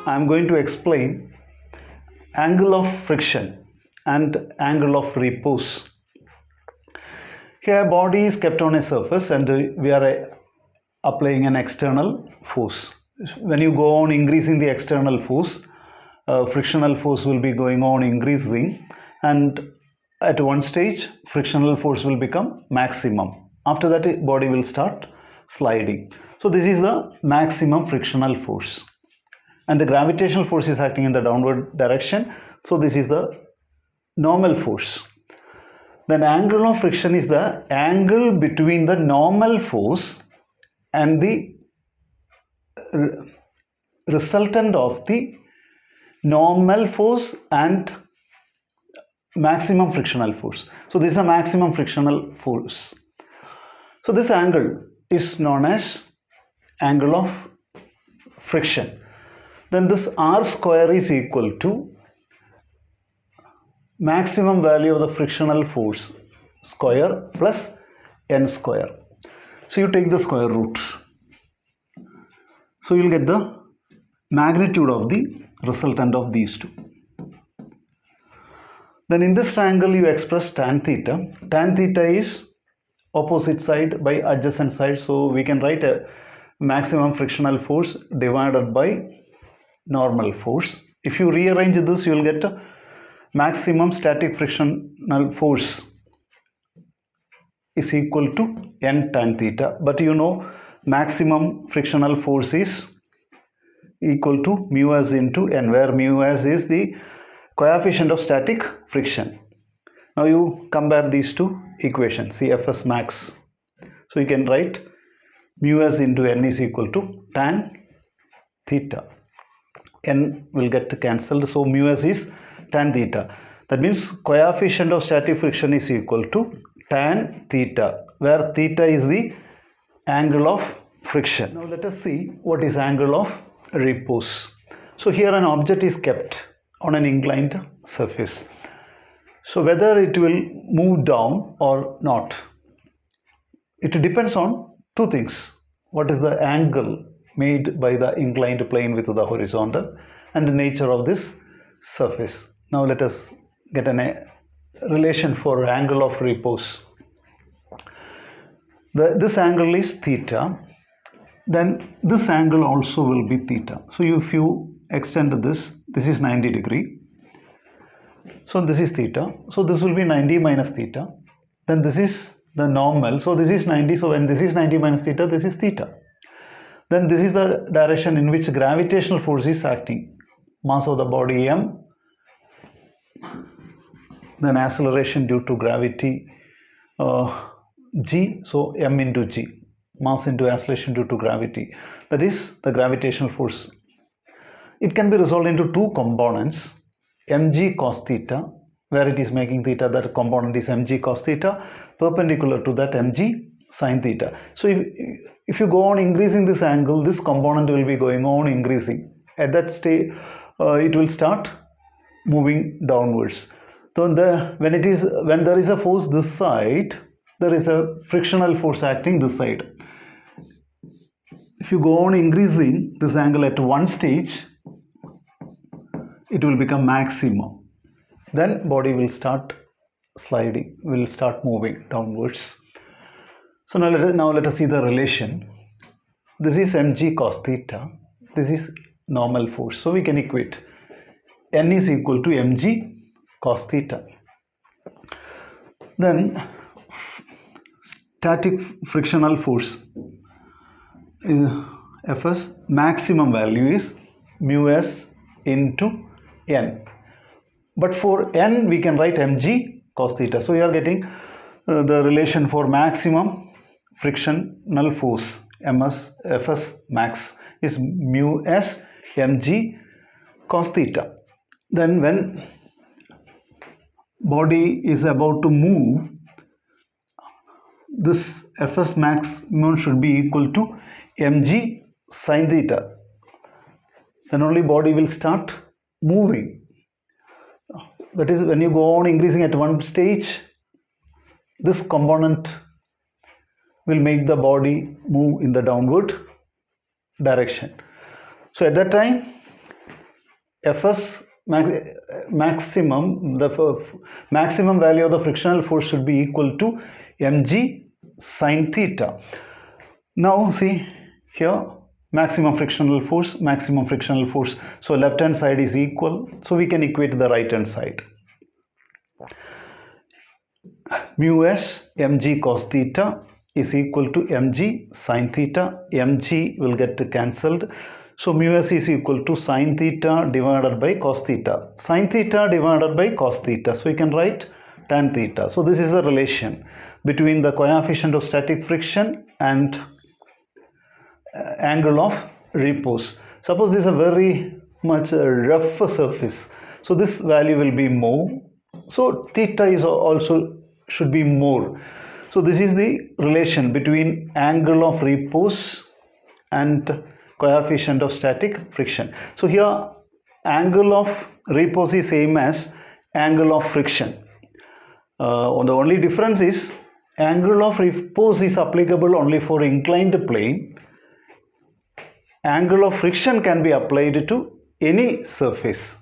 I am going to explain angle of friction and angle of repose. Here body is kept on a surface and we are applying an external force. When you go on increasing the external force, frictional force will be going on increasing, and at one stage frictional force will become maximum. After that body will start sliding. So this is the maximum frictional force, and the gravitational force is acting in the downward direction. So this is the normal force. Then angle of friction is the angle between the normal force and the resultant of the normal force and maximum frictional force. So this is a maximum frictional force. So this angle is known as angle of friction. Then this r square is equal to maximum value of the frictional force square plus n square. So you take the square root. So you will get the magnitude of the resultant of these two. Then in this triangle you express tan theta. Tan theta is opposite side by adjacent side. So we can write a maximum frictional force divided by normal force. If you rearrange this, you will get a maximum static frictional force is equal to n tan theta. But you know maximum frictional force is equal to mu s into n, where mu s is the coefficient of static friction. Now you compare these two equations, see Fs max. So you can write mu s into n is equal to tan theta. N will get cancelled, so mu s is tan theta. That means coefficient of static friction is equal to tan theta, where theta is the angle of friction. Now let us see what is angle of repose. So here an object is kept on an inclined surface. So whether it will move down or not, it depends on two things. What is the angle made by the inclined plane with the horizontal, and the nature of this surface. Now let us get a relation for angle of repose. This angle is theta, then this angle also will be theta. So if you extend this is 90 degree. So this is theta. So this will be 90 minus theta. Then this is the normal. So this is 90. So when this is 90 minus theta, this is theta. Then this is the direction in which gravitational force is acting. Mass of the body m. Then acceleration due to gravity g. So m into g. Mass into acceleration due to gravity. That is the gravitational force. It can be resolved into two components. Mg cos theta, where it is making theta, that component is mg cos theta, perpendicular to that mg sin theta. So if you go on increasing this angle, this component will be going on increasing. At that stage, it will start moving downwards. So when there is a force this side, there is a frictional force acting this side. If you go on increasing this angle at one stage, it will become maximum. Then body will start sliding, will start moving downwards. So now let us see the relation. This is mg cos theta. This is normal force. So we can equate n is equal to mg cos theta. Then static frictional force is Fs, maximum value is mu s into n. But for n we can write mg cos theta. So you are getting the relation for maximum frictional force, Fs max is mu s mg cos theta. Then when body is about to move, this Fs maximum should be equal to mg sin theta. Then only body will start moving. That is, when you go on increasing at one stage, this component will make the body move in the downward direction. So at that time Fs maximum, the maximum value of the frictional force should be equal to mg sine theta. Now see here, maximum frictional force, maximum frictional force. So left hand side is equal, so we can equate the right hand side. Mu s mg cos theta is equal to mg sine theta. Mg will get cancelled. So mu s is equal to sine theta divided by cos theta. Sine theta divided by cos theta. So we can write tan theta. So this is the relation between the coefficient of static friction and angle of repose. Suppose this is a very much rough surface. So this value will be more. So theta is also should be more. So this is the relation between angle of repose and coefficient of static friction. So here angle of repose is same as angle of friction. The only difference is angle of repose is applicable only for inclined plane. Angle of friction can be applied to any surface.